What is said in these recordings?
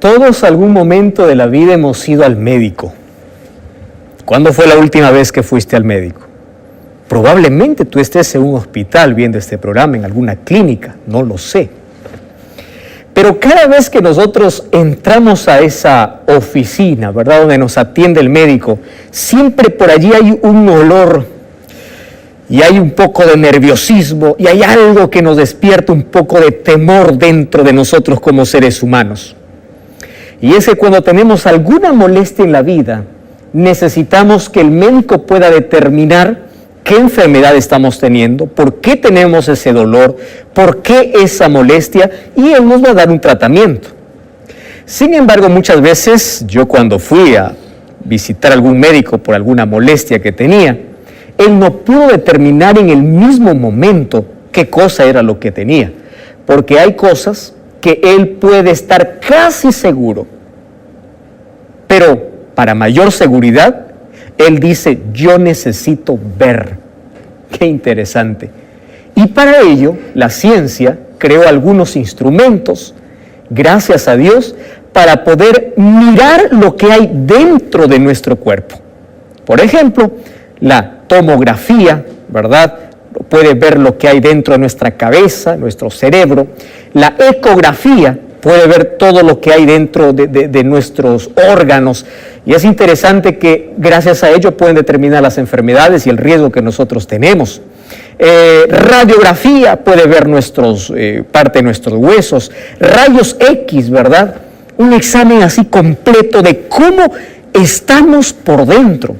Todos algún momento de la vida hemos ido al médico. ¿Cuándo fue la última vez que fuiste al médico? Probablemente tú estés en un hospital viendo este programa, en alguna clínica, no lo sé. Pero cada vez que nosotros entramos a esa oficina, ¿verdad?, donde nos atiende el médico, siempre por allí hay un olor y hay un poco de nerviosismo y hay algo que nos despierta un poco de temor dentro de nosotros como seres humanos. Y es que cuando tenemos alguna molestia en la vida, necesitamos que el médico pueda determinar qué enfermedad estamos teniendo, por qué tenemos ese dolor, por qué esa molestia, y él nos va a dar un tratamiento. Sin embargo, muchas veces yo cuando fui a visitar a algún médico por alguna molestia que tenía, él no pudo determinar en el mismo momento qué cosa era lo que tenía, porque hay cosas que él puede estar casi seguro, pero para mayor seguridad, él dice, yo necesito ver. Qué interesante. Y para ello, la ciencia creó algunos instrumentos, gracias a Dios, para poder mirar lo que hay dentro de nuestro cuerpo. Por ejemplo, la tomografía, ¿verdad?, puede ver lo que hay dentro de nuestra cabeza, nuestro cerebro. La ecografía puede ver todo lo que hay dentro de nuestros órganos. Y es interesante que gracias a ello pueden determinar las enfermedades y el riesgo que nosotros tenemos. Radiografía puede ver parte de nuestros huesos. Rayos X, ¿verdad? Un examen así completo de cómo estamos por dentro.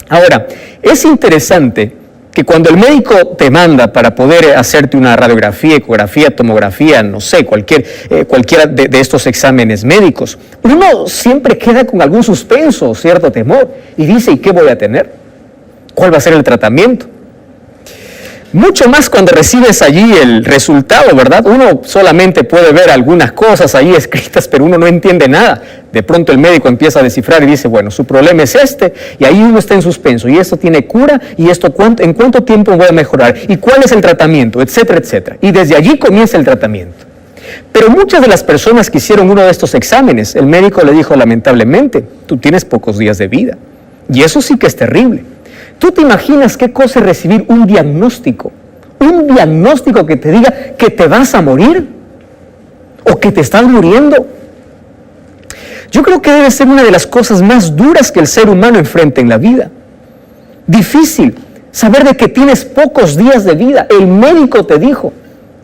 Ahora, es interesante que cuando el médico te manda para poder hacerte una radiografía, ecografía, tomografía, no sé, cualquiera de estos exámenes médicos, uno siempre queda con algún suspenso, cierto temor, y dice, ¿y qué voy a tener? ¿Cuál va a ser el tratamiento? Mucho más cuando recibes allí el resultado, ¿verdad? Uno solamente puede ver algunas cosas ahí escritas, pero uno no entiende nada. De pronto el médico empieza a descifrar y dice, bueno, su problema es este, y ahí uno está en suspenso, y esto tiene cura, y esto ¿en cuánto tiempo voy a mejorar? ¿Y cuál es el tratamiento? Etcétera, etcétera. Y desde allí comienza el tratamiento. Pero muchas de las personas que hicieron uno de estos exámenes, el médico le dijo, lamentablemente, tú tienes pocos días de vida. Y eso sí que es terrible. ¿Tú te imaginas qué cosa es recibir un diagnóstico? Un diagnóstico que te diga que te vas a morir o que te estás muriendo. Yo creo que debe ser una de las cosas más duras que el ser humano enfrenta en la vida. Difícil saber de que tienes pocos días de vida. El médico te dijo.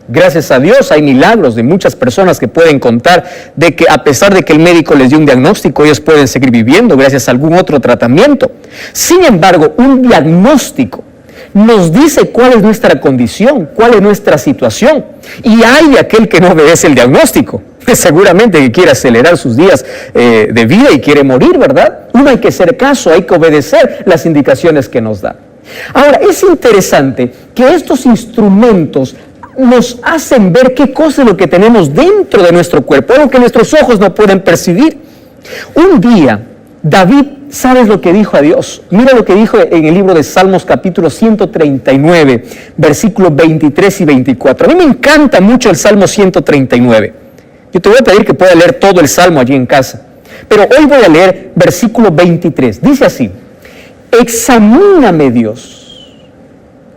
Gracias a Dios hay milagros de muchas personas que pueden contar de que a pesar de que el médico les dio un diagnóstico, ellos pueden seguir viviendo gracias a algún otro tratamiento. Sin embargo, un diagnóstico nos dice cuál es nuestra condición, cuál es nuestra situación. Y hay de aquel que no obedece el diagnóstico, seguramente que quiere acelerar sus días de vida y quiere morir, ¿verdad? Uno hay que hacer caso, hay que obedecer las indicaciones que nos da. Ahora, es interesante que estos instrumentos nos hacen ver qué cosa es lo que tenemos dentro de nuestro cuerpo, algo que nuestros ojos no pueden percibir. Un día, David, ¿sabes lo que dijo a Dios? Mira lo que dijo en el libro de Salmos capítulo 139, versículos 23 y 24. A mí me encanta mucho el Salmo 139. Yo te voy a pedir que puedas leer todo el Salmo allí en casa. Pero hoy voy a leer versículo 23. Dice así, examíname, Dios.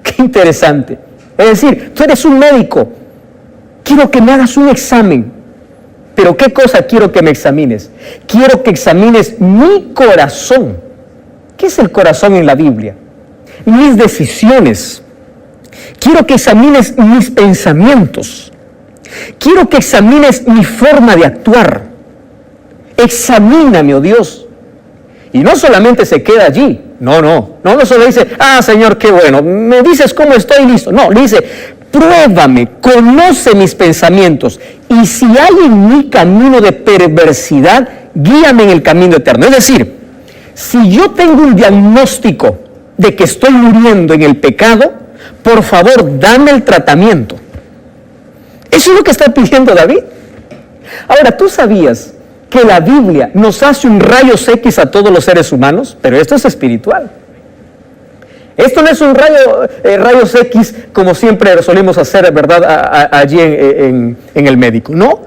Qué interesante. Es decir, tú eres un médico, quiero que me hagas un examen, pero ¿qué cosa quiero que me examines? Quiero que examines mi corazón. ¿Qué es el corazón en la Biblia? Mis decisiones. Quiero que examines mis pensamientos. Quiero que examines mi forma de actuar. Examíname, oh Dios. Y no solamente se queda allí. No solo dice, Señor, qué bueno, me dices cómo estoy, listo. No, le dice, pruébame, conoce mis pensamientos, y si hay en mi camino de perversidad, guíame en el camino eterno. Es decir, si yo tengo un diagnóstico de que estoy muriendo en el pecado, por favor, dame el tratamiento. Eso es lo que está pidiendo David. Ahora, ¿tú sabías que la Biblia nos hace un rayos X a todos los seres humanos? Pero esto es espiritual. Esto no es un rayos X como siempre solemos hacer, ¿verdad?, allí en el médico. No,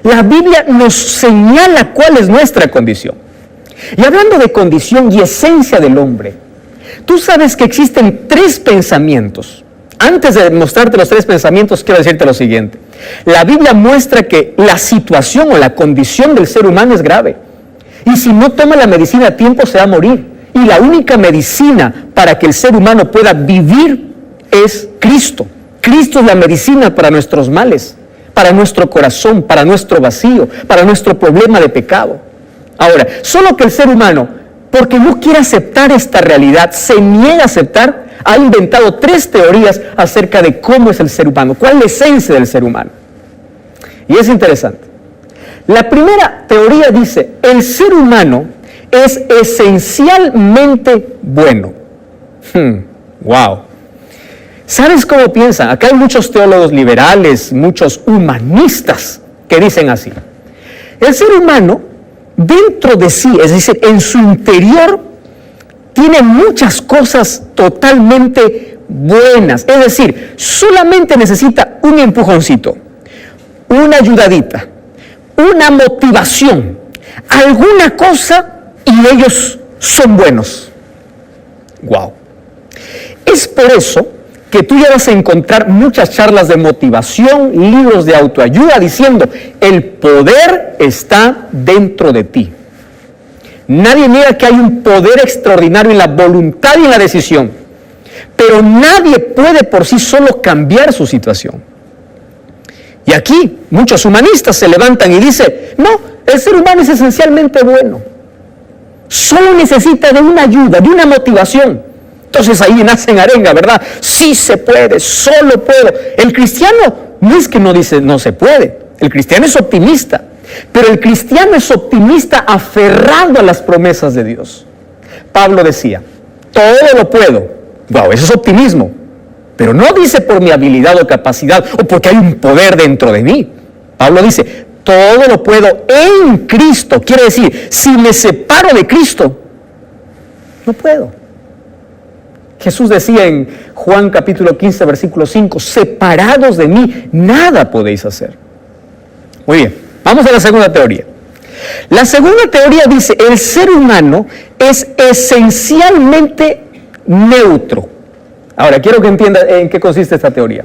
La Biblia nos señala cuál es nuestra condición. Y hablando de condición y esencia del hombre, tú sabes que existen 3 pensamientos. Antes de mostrarte los 3 pensamientos, quiero decirte lo siguiente. La Biblia muestra que la situación o la condición del ser humano es grave. Y si no toma la medicina a tiempo, se va a morir. Y la única medicina para que el ser humano pueda vivir es Cristo. Cristo es la medicina para nuestros males, para nuestro corazón, para nuestro vacío, para nuestro problema de pecado. Ahora, solo que el ser humano, porque no quiere aceptar esta realidad, se niega a aceptar, ha inventado 3 teorías acerca de cómo es el ser humano, cuál es la esencia del ser humano. Y es interesante. La primera teoría dice, el ser humano es esencialmente bueno. Wow. ¿Sabes cómo piensan? Acá hay muchos teólogos liberales, muchos humanistas que dicen así. El ser humano, dentro de sí, es decir, en su interior, tiene muchas cosas totalmente buenas. Es decir, solamente necesita un empujoncito, una ayudadita, una motivación, alguna cosa y ellos son buenos. Wow. Es por eso que tú ya vas a encontrar muchas charlas de motivación, libros de autoayuda diciendo, el poder está dentro de ti. Nadie niega que hay un poder extraordinario en la voluntad y en la decisión, pero nadie puede por sí solo cambiar su situación. Y aquí muchos humanistas se levantan y dicen, no, el ser humano es esencialmente bueno, solo necesita de una ayuda, de una motivación. Entonces ahí nacen arenga, ¿verdad? Sí se puede, solo puedo. El cristiano no es que no dice no se puede, el cristiano es optimista, pero el cristiano es optimista aferrado a las promesas de Dios. Pablo decía, todo lo puedo. Wow, eso es optimismo, pero no dice por mi habilidad o capacidad o porque hay un poder dentro de mí. Pablo dice, todo lo puedo en Cristo. Quiere decir, si me separo de Cristo, no puedo. Jesús decía en Juan capítulo 15, versículo 5, separados de mí, nada podéis hacer. Muy bien, vamos a la segunda teoría. La segunda teoría dice, el ser humano es esencialmente neutro. Ahora, quiero que entienda en qué consiste esta teoría.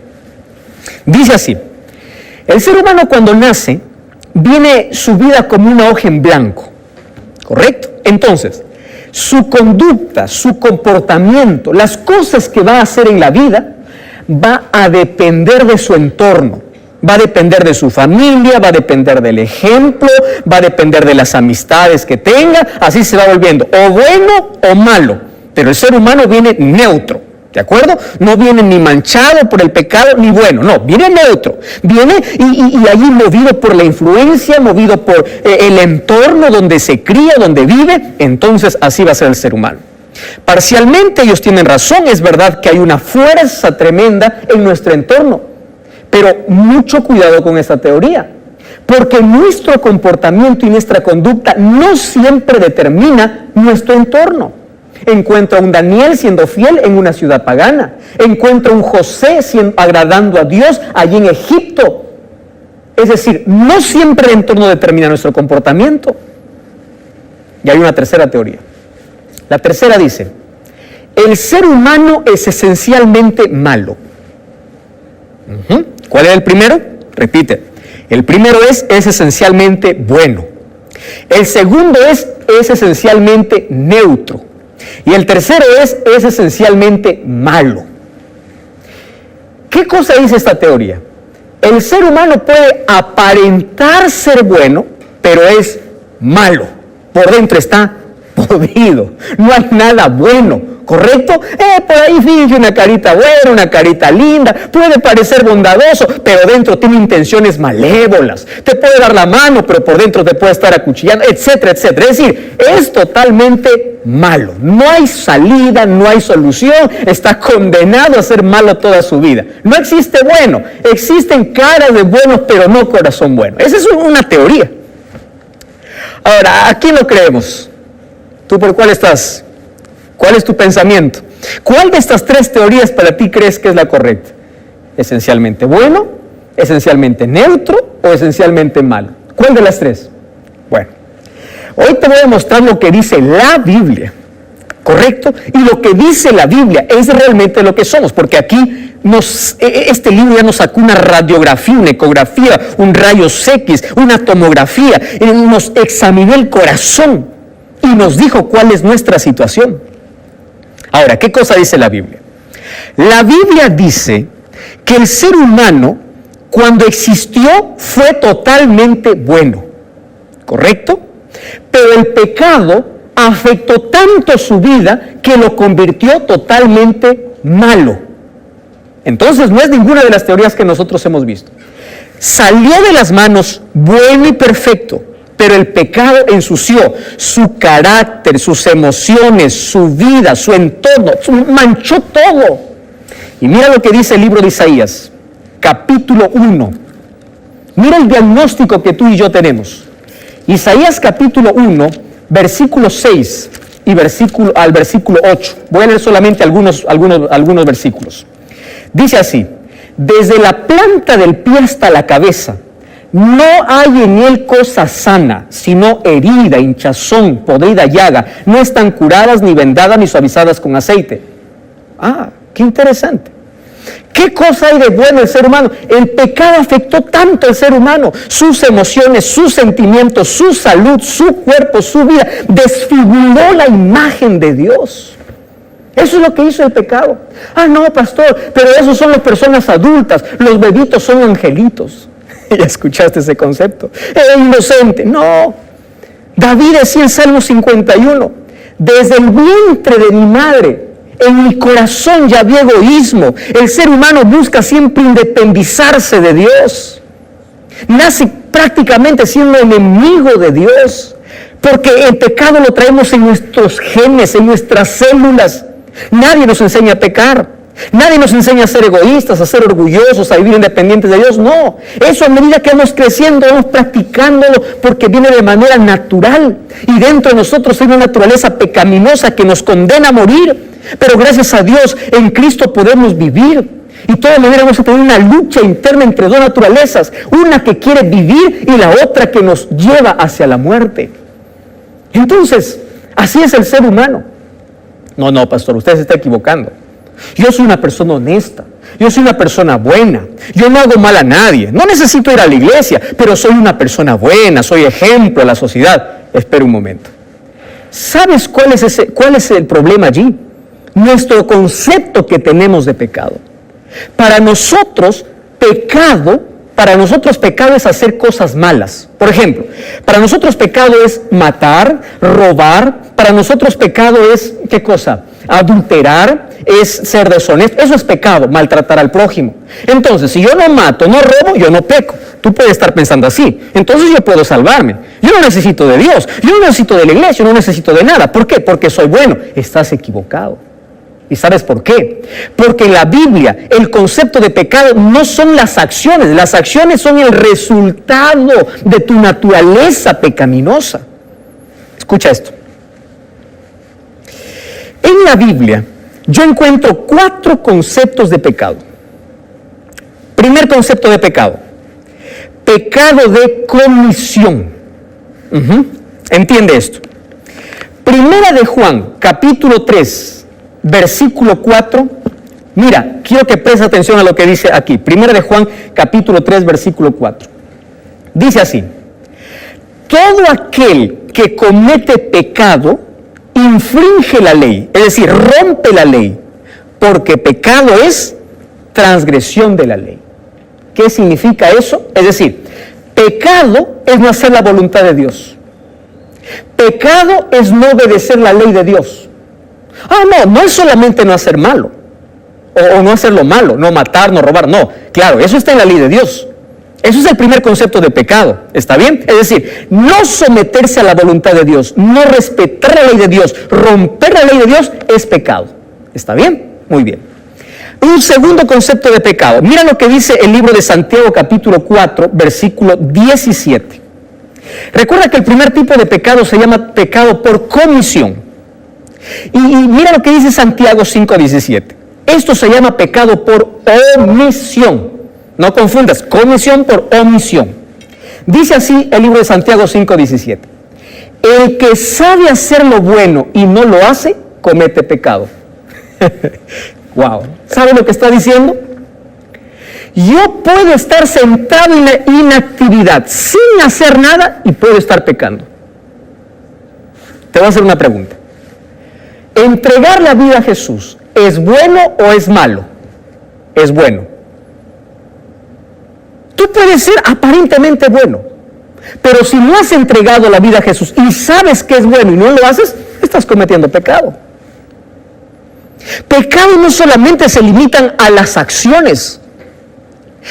Dice así, el ser humano cuando nace, viene su vida como una hoja en blanco, ¿correcto? Entonces, su conducta, su comportamiento, las cosas que va a hacer en la vida, va a depender de su entorno, va a depender de su familia, va a depender del ejemplo, va a depender de las amistades que tenga, así se va volviendo, o bueno o malo, pero el ser humano viene neutro. ¿De acuerdo? No viene ni manchado por el pecado, ni bueno, no, viene neutro, viene y allí movido por la influencia, movido por el entorno donde se cría, donde vive, entonces así va a ser el ser humano. Parcialmente ellos tienen razón, es verdad que hay una fuerza tremenda en nuestro entorno, pero mucho cuidado con esta teoría, porque nuestro comportamiento y nuestra conducta no siempre determina nuestro entorno. Encuentra a un Daniel siendo fiel en una ciudad pagana. Encuentra a un José agradando a Dios allí en Egipto. Es decir, no siempre el entorno determina nuestro comportamiento. Y hay una tercera teoría. La tercera dice, el ser humano es esencialmente malo. ¿Cuál es el primero? Repite. El primero es esencialmente bueno. El segundo es esencialmente neutro. Y el tercero es esencialmente malo. ¿Qué cosa dice esta teoría? El ser humano puede aparentar ser bueno, pero es malo. Por dentro está podrido. No hay nada bueno, ¿correcto? Por ahí finge una carita buena, una carita linda, puede parecer bondadoso, pero dentro tiene intenciones malévolas. Te puede dar la mano, pero por dentro te puede estar acuchillando, etcétera, etcétera. Es decir, es totalmente malo. No hay salida, no hay solución. Está condenado a ser malo toda su vida. No existe bueno. Existen caras de buenos, pero no corazón bueno. Esa es una teoría. Ahora, ¿a quién lo creemos? ¿Tú por cuál estás? ¿Cuál es tu pensamiento? ¿Cuál de estas 3 teorías para ti crees que es la correcta? ¿Esencialmente bueno, esencialmente neutro o esencialmente malo? ¿Cuál de las tres? Bueno, hoy te voy a mostrar lo que dice la Biblia, ¿correcto? Y lo que dice la Biblia es realmente lo que somos, porque aquí este libro ya nos sacó una radiografía, una ecografía, un rayos X, una tomografía, nos examinó el corazón y nos dijo cuál es nuestra situación. Ahora, ¿qué cosa dice la Biblia? La Biblia dice que el ser humano, cuando existió, fue totalmente bueno, ¿correcto? Pero el pecado afectó tanto su vida que lo convirtió totalmente malo. Entonces no es ninguna de las teorías que nosotros hemos visto. Salió de las manos bueno y perfecto, pero el pecado ensució su carácter, sus emociones, su vida, su entorno, manchó todo. Y mira lo que dice el libro de Isaías, capítulo 1. Mira el diagnóstico que tú y yo tenemos. Isaías capítulo 1, versículo 6 y al versículo 8. Voy a leer solamente algunos versículos. Dice así: desde la planta del pie hasta la cabeza, no hay en él cosa sana, sino herida, hinchazón, podrida llaga. No están curadas, ni vendadas, ni suavizadas con aceite. Ah, qué interesante. ¿Qué cosa hay de bueno el ser humano? El pecado afectó tanto al ser humano, sus emociones, sus sentimientos, su salud, su cuerpo, su vida. Desfiguró la imagen de Dios. Eso es lo que hizo el pecado. Ah, no, pastor, pero esos son las personas adultas. Los bebitos son angelitos. ¿Ya escuchaste ese concepto? Inocente. No. David decía en Salmo 51, desde el vientre de mi madre, en mi corazón ya había egoísmo. El ser humano busca siempre independizarse de Dios. Nace prácticamente siendo enemigo de Dios, porque el pecado lo traemos en nuestros genes, en nuestras células. Nadie nos enseña a pecar. Nadie nos enseña a ser egoístas, a ser orgullosos, a vivir independientes de Dios. No, eso a medida que vamos creciendo, vamos practicándolo porque viene de manera natural. Y dentro de nosotros hay una naturaleza pecaminosa que nos condena a morir. Pero gracias a Dios, en Cristo podemos vivir. Y de todas maneras vamos a tener una lucha interna entre dos naturalezas. Una que quiere vivir y la otra que nos lleva hacia la muerte. Entonces, así es el ser humano. No, pastor, usted se está equivocando. Yo soy una persona honesta, yo soy una persona buena, yo no hago mal a nadie, no necesito ir a la iglesia, pero soy una persona buena, soy ejemplo a la sociedad. Espera un momento. ¿Sabes cuál es el problema allí? Nuestro concepto que tenemos de pecado. Para nosotros, pecado es hacer cosas malas. Por ejemplo, para nosotros pecado es matar, robar. Para nosotros pecado es, ¿qué cosa? Adulterar, es ser deshonesto. Eso es pecado, maltratar al prójimo. Entonces, si yo no mato, no robo, yo no peco. Tú puedes estar pensando así. Entonces yo puedo salvarme. Yo no necesito de Dios, yo no necesito de la iglesia, yo no necesito de nada. ¿Por qué? Porque soy bueno. Estás equivocado. ¿Y sabes por qué? Porque en la Biblia el concepto de pecado no son las acciones son el resultado de tu naturaleza pecaminosa. Escucha esto. En la Biblia yo encuentro 4 conceptos de pecado. Primer concepto de pecado: pecado de comisión. Entiende esto. Primera de Juan, capítulo 3. Versículo 4, mira, quiero que prestes atención a lo que dice aquí. Primera de Juan, capítulo 3, versículo 4. Dice así: todo aquel que comete pecado infringe la ley, es decir, rompe la ley, porque pecado es transgresión de la ley. ¿Qué significa eso? Es decir, pecado es no hacer la voluntad de Dios. Pecado es no obedecer la ley de Dios. No es solamente no hacer malo, o no hacer lo malo, no matar, no robar, no. Claro, eso está en la ley de Dios. Eso es el primer concepto de pecado, ¿está bien? Es decir, no someterse a la voluntad de Dios, no respetar la ley de Dios, romper la ley de Dios es pecado. ¿Está bien? Muy bien. Un segundo concepto de pecado. Mira lo que dice el libro de Santiago, capítulo 4, versículo 17. Recuerda que el primer tipo de pecado se llama pecado por comisión. Y mira lo que dice Santiago 5:17. Esto se llama pecado por omisión. No confundas, comisión por omisión. Dice así el libro de Santiago 5:17. El que sabe hacer lo bueno y no lo hace, comete pecado. Wow. ¿Sabe lo que está diciendo? Yo puedo estar sentado en la inactividad, sin hacer nada, y puedo estar pecando. Te voy a hacer una pregunta. ¿Entregar la vida a Jesús es bueno o es malo? Es bueno. Tú puedes ser aparentemente bueno, pero si no has entregado la vida a Jesús y sabes que es bueno y no lo haces, estás cometiendo pecado. Pecado no solamente se limitan a las acciones.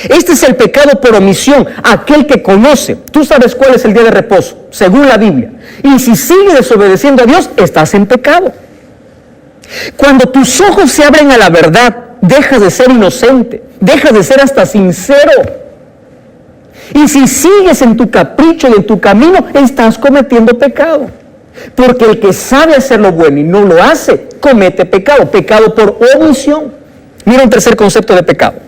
Este es el pecado por omisión, aquel que conoce. Tú sabes cuál es el día de reposo, según la Biblia. Y si sigues desobedeciendo a Dios, estás en pecado. Cuando tus ojos se abren a la verdad, dejas de ser inocente, dejas de ser hasta sincero. Y si sigues en tu capricho y en tu camino, estás cometiendo pecado. Porque el que sabe hacer lo bueno y no lo hace, comete pecado. Pecado por omisión. Mira un tercer concepto de pecado.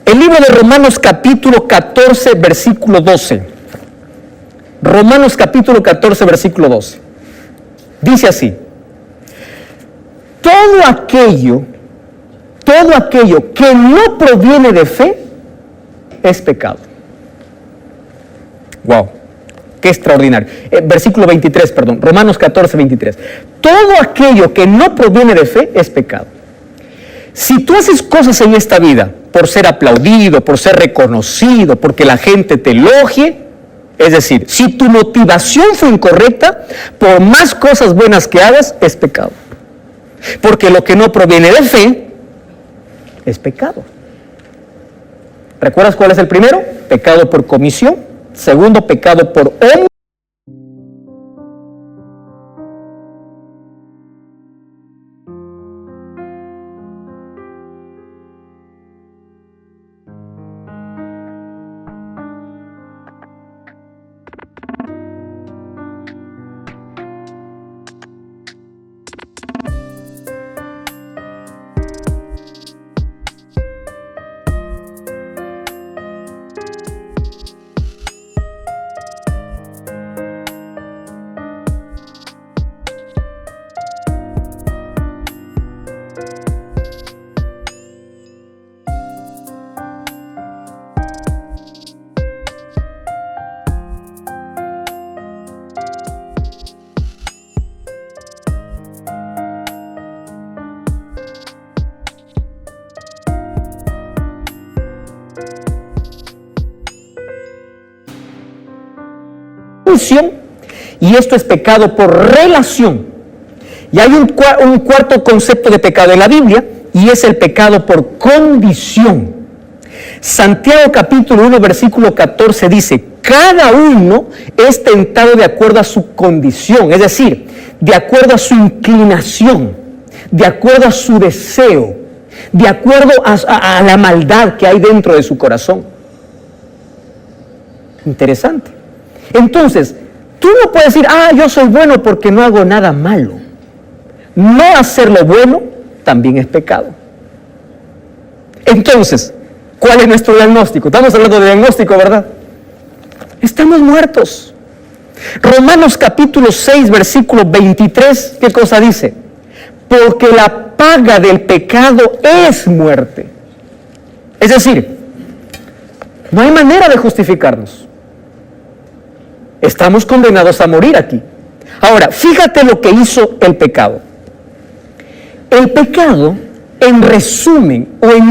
El libro de Romanos capítulo 14, versículo 12. Romanos capítulo 14, versículo 12. Dice así. Todo aquello que no proviene de fe es pecado. Wow, qué extraordinario. Versículo 23, perdón, Romanos 14, 23. Todo aquello que no proviene de fe es pecado. Si tú haces cosas en esta vida por ser aplaudido, por ser reconocido, porque la gente te elogie, es decir, si tu motivación fue incorrecta, por más cosas buenas que hagas, es pecado. Porque lo que no proviene de fe es pecado. ¿Recuerdas cuál es el primero? Pecado por comisión. Segundo, pecado por omisión. Y esto es pecado por relación. Y hay un cuarto concepto de pecado en la Biblia, y es el pecado por condición. Santiago capítulo 1, versículo 14 dice, cada uno es tentado de acuerdo a su condición, es decir, de acuerdo a su inclinación, de acuerdo a su deseo, de acuerdo a la maldad que hay dentro de su corazón. Interesante. Entonces, tú no puedes decir, yo soy bueno porque no hago nada malo. No hacer lo bueno también es pecado. Entonces, ¿cuál es nuestro diagnóstico? Estamos hablando de diagnóstico, ¿verdad? Estamos muertos. Romanos capítulo 6, versículo 23, ¿qué cosa dice? Porque la paga del pecado es muerte. Es decir, no hay manera de justificarnos. Estamos condenados a morir aquí. Ahora, fíjate lo que hizo el pecado. El pecado, en resumen, o en...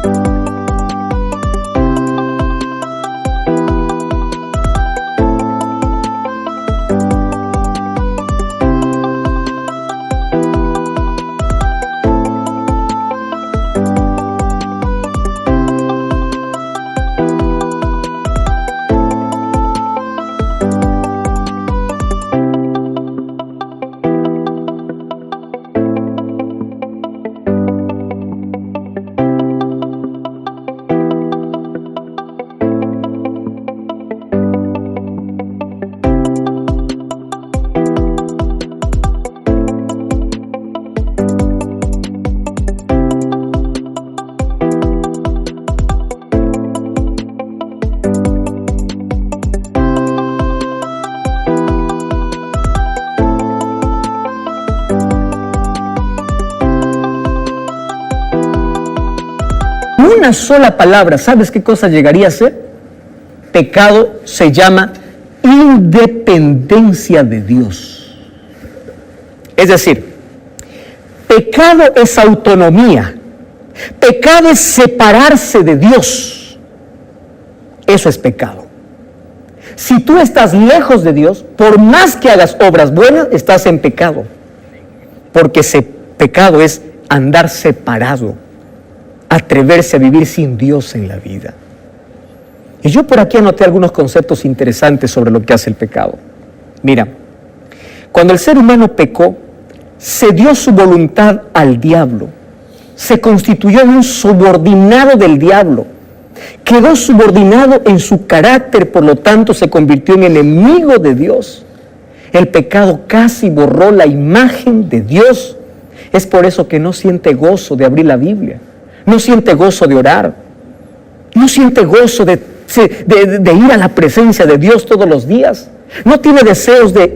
una sola palabra, ¿sabes qué cosa llegaría a ser? Pecado se llama independencia de Dios. Es decir, pecado es autonomía. Pecado es separarse de Dios. Eso es pecado. Si tú estás lejos de Dios, por más que hagas obras buenas, estás en pecado. Porque ese pecado es andar separado, atreverse a vivir sin Dios en la vida. Y yo por aquí anoté algunos conceptos interesantes sobre lo que hace el pecado. Mira, cuando el ser humano pecó, se dio su voluntad al diablo, se constituyó en un subordinado del diablo, quedó subordinado en su carácter, por lo tanto se convirtió en enemigo de Dios. El pecado casi borró la imagen de Dios. Es por eso que no siente gozo de abrir la Biblia, no siente gozo de orar, no siente gozo de ir a la presencia de Dios todos los días, no tiene deseos de